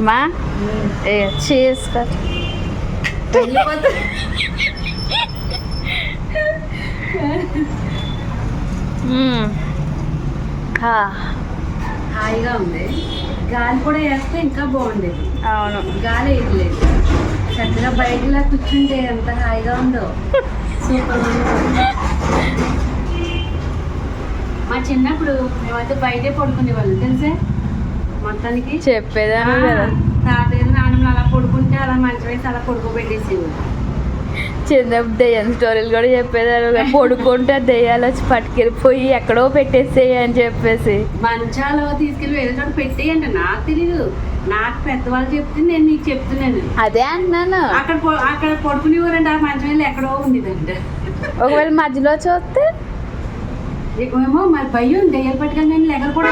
మా cheese cut హాయిగా ఉంది. గాలి కూడా వేస్తే ఇంకా బాగుండేది. అవును, గాలి వేయలేదు. చక్కగా బయటలా కూర్చుంటే ఎంత హాయిగా ఉందో. సూపర్ ఉంది. మా చిన్నప్పుడు మేమైతే బయటే పడుకునేవాళ్ళం తెలుసా. మొత్తానికి చెప్పేదాను కదా, తాతయ్య నాన్నమ్మ అలా పడుకుంటే అలా మంచి వేసి అలా పడుకోబెట్టేసేవాళ్ళు. చిన్నప్పుడు దెయ్యం స్టోరీలు కూడా చెప్పేదారు. పడుకుంటే దెయ్యాలు వచ్చి పట్టుకెళ్ళిపోయి ఎక్కడో పెట్టేసేయి అని చెప్పేసి. మంచాలు తీసుకెళ్ళి వేరే చోట పెట్టేయండి. నాకు తెలీదు, నాకు పెద్దవాళ్ళు చెప్తే నేను నీకు చెప్తున్నాను. అదే అంటున్నాను. అక్కడ పడుకునేవారండి. ఆ మంచం వెళ్ళి ఎక్కడో ఉండేదండి. ఒకవేళ మధ్యలో చూస్తే ఏమో మరి భయం. దెయ్యాలు పట్టుకొని లెగరు కూడా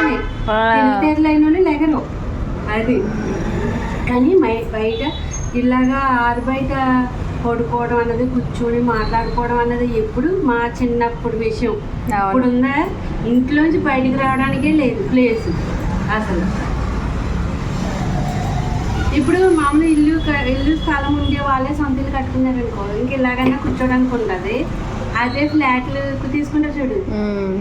తెలివితేటలైన లెగరు. అది కానీ బయట ఇలాగా ఆరు బయట పడుకోవడం అన్నది, కూర్చొని మాట్లాడుకోవడం అన్నది ఎప్పుడు మా చిన్నప్పుడు విషయం. ఇప్పుడున్న ఇంట్లోంచి బయటికి రావడానికే లేదు ప్లేస్ అసలు. ఇప్పుడు మామూలు ఇల్లు స్థలం ఉండే వాళ్ళే సొంత ఇల్లు కట్టుకున్నారు అనుకో, ఇంక ఇలాగైనా కూర్చోడానికి ఉంటుంది. అదే ఫ్లాట్లు తీసుకుంటారు చూడు,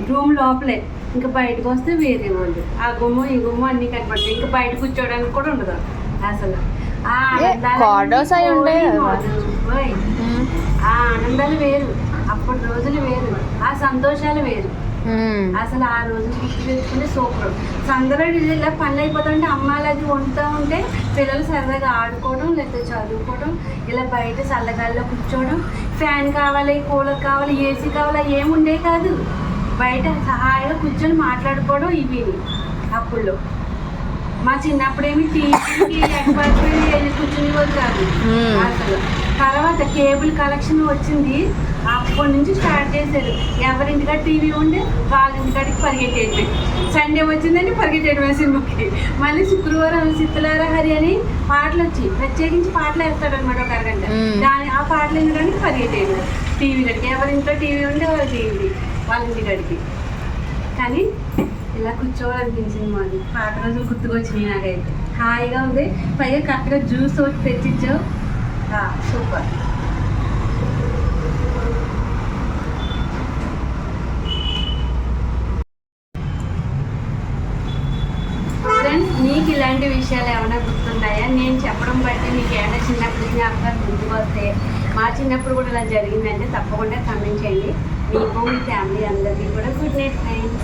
రూమ్ లోపలే, ఇంకా బయటకు వస్తే వేరే వాళ్ళు. ఆ గుమ్మ ఈ గుమ్మ అన్ని కనపడతాయి. ఇంకా బయట కూర్చోడానికి కూడా ఉండదు అసలు. ఆ ఆనందాలు వేరు, అప్పటి రోజులు వేరు, ఆ సంతోషాలు వేరు. అసలు ఆ రోజులు గుర్తు తెచ్చుకుంటే సూపర్. సందరూ ఇలా పనులు అయిపోతుంటే అమ్మాయిలు అది వండుతూ ఉంటే పిల్లలు సరదాగా ఆడుకోవడం, లేకపోతే చదువుకోవడం, ఇలా బయట చల్లగాల్లో కూర్చోవడం. ఫ్యాన్ కావాలి, కూలర్ కావాలి, ఏసీ కావాలి, ఏముండే కాదు. బయట హాయిగా కూర్చొని మాట్లాడుకోవడం ఇవి అప్పుల్లో. మా చిన్నప్పుడేమి టీవీకి వెళ్ళి కూర్చునేవారు కాదు అసలు. తర్వాత కేబుల్ కలెక్షన్ వచ్చింది, అప్పటి నుంచి స్టార్ట్ చేశారు. ఎవరింటికా టీవీ ఉండే వాళ్ళ ఇంటికాడికి పరిగెట్టేది. సండే వచ్చిందంటే పరిగెట్టేయడమే సినిమాకి. మళ్ళీ శుక్రవారం సిత్తులారా హరి అని పాటలు వచ్చి ప్రత్యేకించి పాటలు వేస్తాడు అనమాట ఒక అరగంట. ఆ పాటలు ఎందుకంటే పరిగెట్టేది టీవీ గడికి. ఎవరింట్లో టీవీ ఉంటే వాళ్ళ ఇంటికాడికి. కానీ ఇలా కూర్చోవాలనిపించింది. మాది పాత రోజులు గుర్తుకొచ్చినాయి నాకైతే. హాయిగా ఉంది. పైగా కరెక్ట్గా జ్యూస్ ఒకటి తెచ్చిచ్చావు, సూపర్. ఫ్రెండ్స్, మీకు ఇలాంటి విషయాలు ఏమైనా గుర్తుంటాయా? నేను చెప్పడం బట్టి మీకు ఏమైనా చిన్నప్పుడు జ్ఞాపకాలు గుర్తుకొస్తే, మా చిన్నప్పుడు కూడా ఇలా జరిగిందంటే తప్పకుండా కామెంట్ చేయండి. మీకు మీ ఫ్యామిలీ అందరికీ కూడా గుడ్ నైట్ ఫ్రెండ్స్.